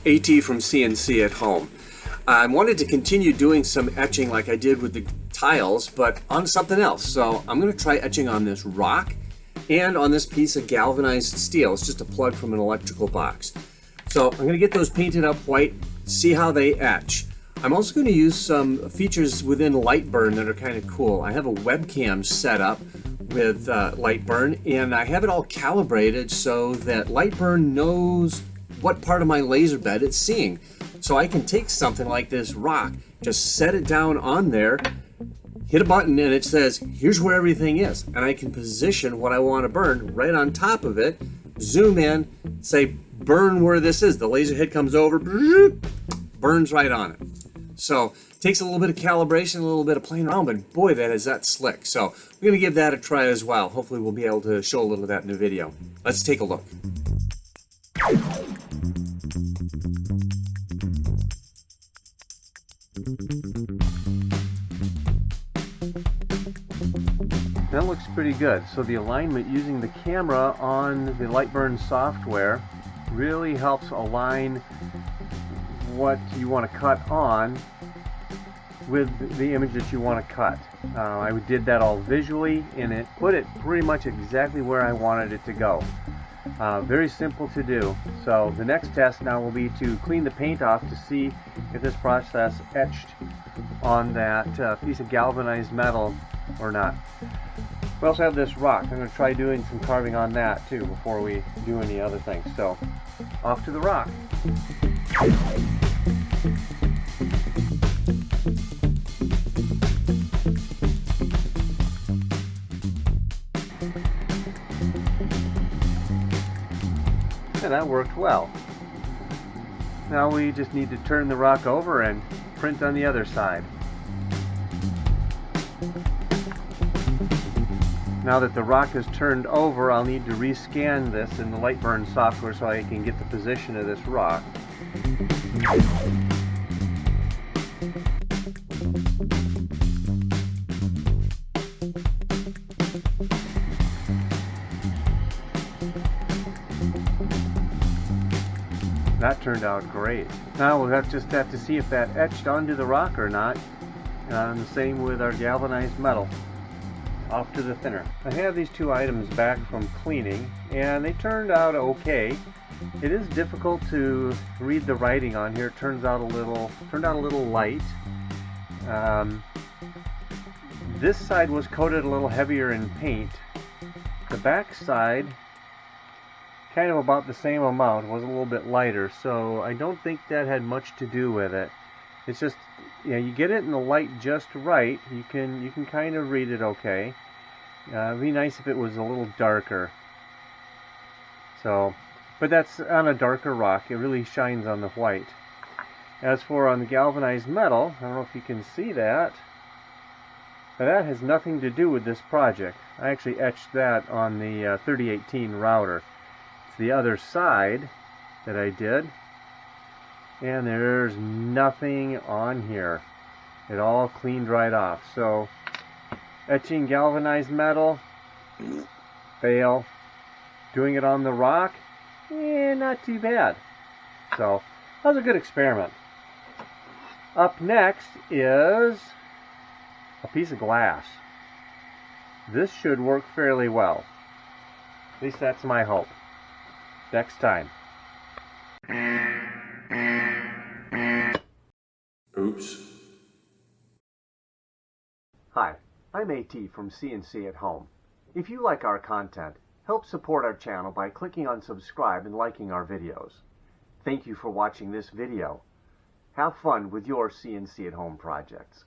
AT from CNC at Home. I wanted to continue doing some etching like I did with the tiles, but on something else. So I'm going to try etching on this rock and on this piece of galvanized steel. It's just a plug from an electrical box. So I'm going to get those painted up white, see how they etch. I'm also going to use some features within Lightburn that are kind of cool. I have a webcam set up with Lightburn, and I have it all calibrated so that Lightburn knows what part of my laser bed it's seeing. So I can take something like this rock, just set it down on there, hit a button, and it says, here's where everything is. And I can position what I want to burn right on top of it, zoom in, say, burn where this is. The laser head comes over, burns right on it. So it takes a little bit of calibration, a little bit of playing around, but boy, that slick. So we're going to give that a try as well. Hopefully we'll be able to show a little of that in the video. Let's take a look. That looks pretty good. So the alignment using the camera on the Lightburn software really helps align what you want to cut on with the image that you want to cut. I did that all visually, and it put it pretty much exactly where I wanted it to go. Very simple to do. So the next test now will be to clean the paint off to see if this process etched on that piece of galvanized metal or not. We also have this rock. I'm going to try doing some carving on that too before we do any other things. So off to the rock. And that worked well. Now we just need to turn the rock over and print on the other side. Now that the rock is turned over, I'll need to rescan this in the Lightburn software so I can get the position of this rock. That turned out great. Now we'll just have to see if that etched onto the rock or not. And the same with our galvanized metal. Off to the thinner. I have these two items back from cleaning, and they turned out okay. It is difficult to read the writing on here. It turned out a little light. This side was coated a little heavier in paint. The back side, kind of about the same amount, was a little bit lighter, so I don't think that had much to do with it. It's just, you get it in the light just right. You can kind of read it okay. It'd be nice if it was a little darker. So, but that's on a darker rock. It really shines on the white. As for on the galvanized metal, I don't know if you can see that, but that has nothing to do with this project. I actually etched that on the 3018 router. It's the other side that I did. And there's nothing on here. It all cleaned right off. So etching galvanized metal, fail. Doing it on the rock, not too bad. So that was a good experiment. Up next is a piece of glass. This should work fairly well. At least that's my hope. Next time. Oops. Hi, I'm AT from CNC at Home. If you like our content, help support our channel by clicking on subscribe and liking our videos. Thank you for watching this video. Have fun with your CNC at Home projects.